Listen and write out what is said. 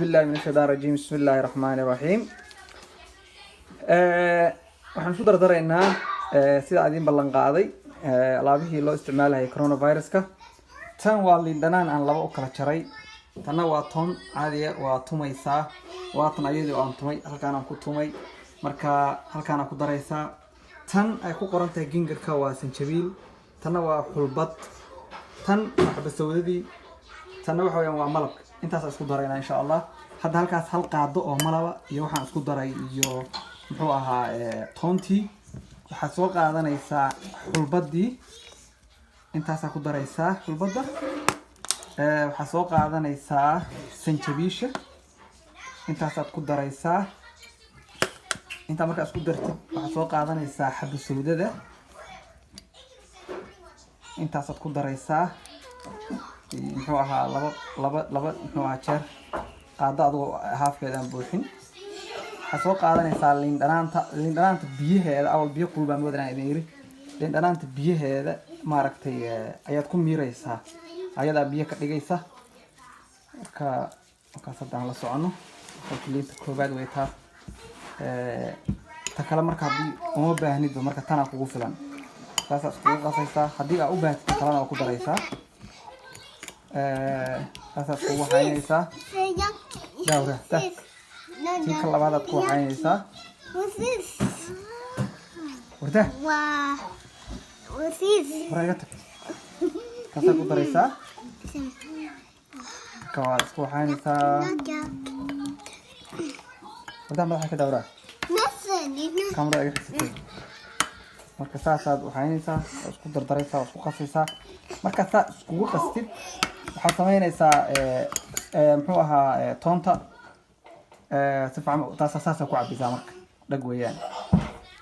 بالله من الشيطان الرجيم بسم الله الرحمن الرحيم waxaan ku dardaraynaa sida aad in ballan qaaday alaabihii loo isticmaalay coronavirus-ka tan waa liin dhanaan aan laba u kala jaray tanna waa toon caadi ah waa tumaysaa waa tan ayadii aan tumay halkaan aan ku tumay marka halkaan aan ku daraysaa tan ay ku qoran tahay gingerka waa sanjabiil tanna waa xulbad tan xabad sawdadii tanna waxa weeyaan waa malab intaas isku darayna insha Allah hadda halkaas hal qaado oo malaba iyo waxaan isku daray iyo muxuu ahaa toontii waxa soo qaadanaysaa xulbadii intaas ku daraysaa xulbada waxa soo qaadanaysaa sanjabiisha intaas ku daraysaa inta marka isku dartid waxa soo qaadanaysaa xabad sawdada intaas ku daraysaa muxuu ahaa laba muxuu ahaa jeer qaado adoo haafkeedaan buuxin waxa soo qaadanaysaa liin dhanaanta biyaheeda awal biyo kulbaan wadaan idin yiri liin dhanaanta biyaheeda maaragtay ayaad ku miiraysaa ayada biyo ka dhigaysa marka sadaan la socono liinta koobaad way taa ta kala marka hadii uma baahnid marka tan kugu filan taas isku qasaysaa hadii aad u baahatid kalena ku daraysaa taas ku waxaynaysaa dawra tii kala labaad ku waxaynaysaa warda warayga taas ku daraysaa kawaad ku waxaynaysaa warda ma waxa ka dawra kamera iga xisay marka saasaad waxaynaysaa isku dardaraysaa isku qasaysaa marka saa isku qastid waxaad samaynaysaa muxuu ahaa toonta si fiican taas ku cabisaa marka dhag weeyaan